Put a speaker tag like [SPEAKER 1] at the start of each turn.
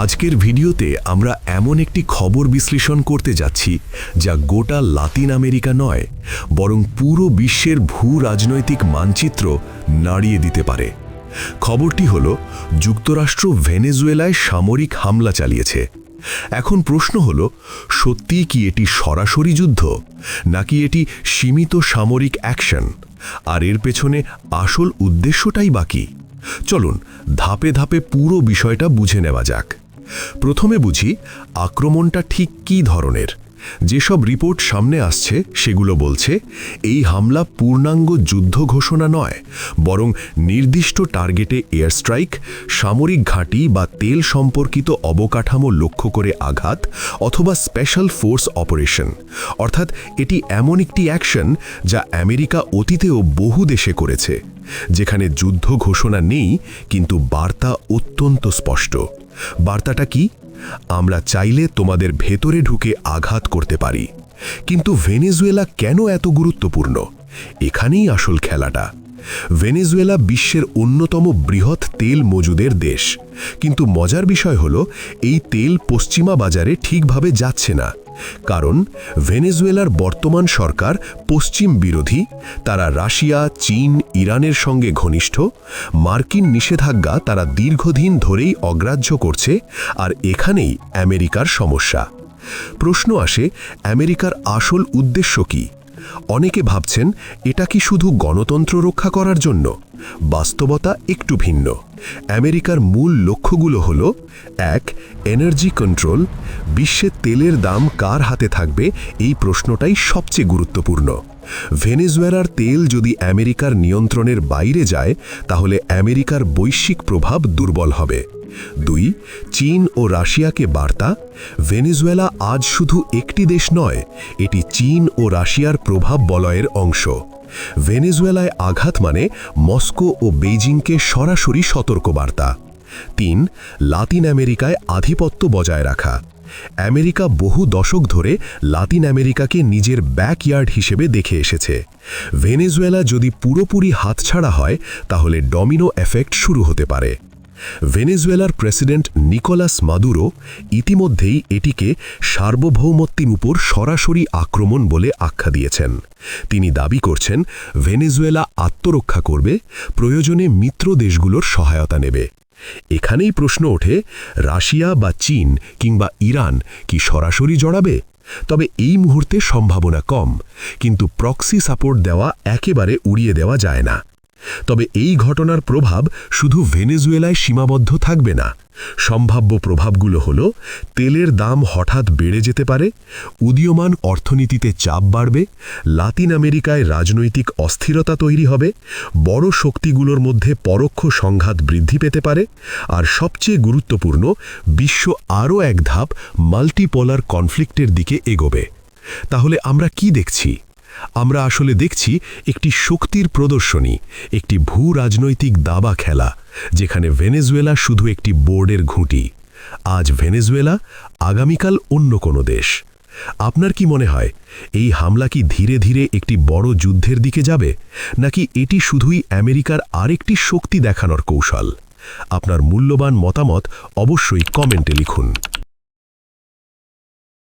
[SPEAKER 1] আজকের ভিডিওতে আমরা এমন একটি খবর বিশ্লেষণ করতে যাচ্ছি যা গোটা লাতিন আমেরিকা নয়, বরং পুরো বিশ্বের ভূ রাজনৈতিক মানচিত্র নাড়িয়ে দিতে পারে। খবরটি হল, যুক্তরাষ্ট্র ভেনেজুয়েলায় সামরিক হামলা চালিয়েছে। এখন প্রশ্ন হল, সত্যিই কি এটি সরাসরি যুদ্ধ, নাকি এটি সীমিত সামরিক অ্যাকশন, আর এর পেছনে আসল উদ্দেশ্যটাই বাকি? চলুন ধাপে ধাপে পুরো বিষয়টা বুঝে নেওয়া যাক। প্রথমে বুঝি আক্রমণটা ঠিক কী ধরনের। যেসব রিপোর্ট সামনে আসছে সেগুলো বলছে এই হামলা পূর্ণাঙ্গ যুদ্ধ ঘোষণা নয়, বরং নির্দিষ্ট টার্গেটে এয়ার স্ট্রাইক, সামরিক ঘাঁটি বা তেল সম্পর্কিত অবকাঠামো লক্ষ্য করে আঘাত, অথবা স্পেশাল ফোর্স অপারেশন। অর্থাৎ এটি এমন একটি অ্যাকশন যা আমেরিকা অতীতেও বহু দেশে করেছে, যেখানে যুদ্ধ ঘোষণা নেই, কিন্তু বার্তা অত্যন্ত স্পষ্ট। বার্তাটা কি? আমরা চাইলে তোমাদের ভেতরে ঢুকে আঘাত করতে পারি। কিন্তু ভেনেজুয়েলা কেন এত গুরুত্বপূর্ণ? এখানেই আসল খেলাটা। ভেনেজুয়েলা বিশ্বের অন্যতম বৃহৎ তেল মজুদের দেশ, কিন্তু মজার বিষয় হলো এই তেল পশ্চিমা বাজারে ঠিকভাবে যাচ্ছে না। কারণ ভেনেজুয়েলার বর্তমান সরকার পশ্চিম বিরোধী। তারা রাশিয়া, চীন, ইরানের সঙ্গে ঘনিষ্ঠ। মার্কিন নিষেধাজ্ঞা তারা দীর্ঘদিন ধরেই অগ্রাহ্য করছে, আর এখানেই আমেরিকার সমস্যা। প্রশ্ন আসে, আমেরিকার আসল উদ্দেশ্য কি? অনেকে ভাবছেন এটা কি শুধু গণতন্ত্র রক্ষা করার জন্য? বাস্তবতা একটু ভিন্ন। আমেরিকার মূল লক্ষ্যগুলো হল: ১. Energy control. বিশ্বে তেলের দাম কার হাতে থাকবে, এই প্রশ্নটাই সবচেয়ে গুরুত্বপূর্ণ। ভেনেজুয়েলার তেল যদি আমেরিকার নিয়ন্ত্রণের বাইরে যায়, তাহলে আমেরিকার বৈশ্বিক প্রভাব দুর্বল হবে। ২. চীন ও রাশিয়াকে বার্তা: ভেনেজুয়েলা আজ শুধু একটি দেশ নয়, এটি চীন ও রাশিয়ার প্রভাব বলয়ের অংশ। ভেনেজুয়েলায় আঘাত মানে মস্কো ও বেইজিংকে সরাসরি সতর্কবার্তা। ৩. লাতিন আমেরিকায় আধিপত্য বজায় রাখা। আমেরিকা বহু দশক ধরে লাতিন আমেরিকাকে নিজের ব্যাকইয়ার্ড হিসেবে দেখে এসেছে। ভেনেজুয়েলা যদি পুরোপুরি হাতছাড়া হয়, তাহলে ডমিনো এফেক্ট শুরু হতে পারে। ভেনেজুয়েলার প্রেসিডেন্ট নিকোলাস মাদুরো ইতিমধ্যেই এটিকে সার্বভৌমত্বের উপর সরাসরি আক্রমণ বলে আখ্যা দিয়েছেন। তিনি দাবি করছেন ভেনেজুয়েলা আত্মরক্ষা করবে, প্রয়োজনে মিত্র দেশগুলোর সহায়তা নেবে। এখানেই প্রশ্ন ওঠে, রাশিয়া বা চীন কিংবা ইরান কি সরাসরি জড়াবে? তবে এই মুহূর্তে সম্ভাবনা কম, কিন্তু প্রক্সি সাপোর্ট দেওয়া একেবারে উড়িয়ে দেওয়া যায় না। তবে এই ঘটনার প্রভাব শুধু ভেনেজুয়েলায় সীমাবদ্ধ থাকবে না। সম্ভাব্য প্রভাবগুলো হল: তেলের দাম হঠাৎ বেড়ে যেতে পারে, উদীয়মান অর্থনীতিতে চাপ বাড়বে, লাতিন আমেরিকায় রাজনৈতিক অস্থিরতা তৈরি হবে, বড় শক্তিগুলোর মধ্যে পরোক্ষ সংঘাত বৃদ্ধি পেতে পারে, আর সবচেয়ে গুরুত্বপূর্ণ, বিশ্ব আরও এক ধাপ মাল্টিপোলার কনফ্লিক্টের দিকে এগোবে। তাহলে আমরা কি দেখছি? আমরা আসলে দেখছি একটি শক্তির প্রদর্শনী, একটি ভূ রাজনৈতিক দাবা খেলা, যেখানে ভেনেজুয়েলা শুধু একটি বোর্ডের ঘুঁটি। আজ ভেনেজুয়েলা, আগামীকাল অন্য কোনো দেশ। আপনার কি মনে হয়, এই হামলা কি ধীরে ধীরে একটি বড় যুদ্ধের দিকে যাবে, নাকি এটি শুধুই আমেরিকার আরেকটি শক্তি দেখানোর কৌশল? আপনার মূল্যবান মতামত অবশ্যই কমেন্টে লিখুন।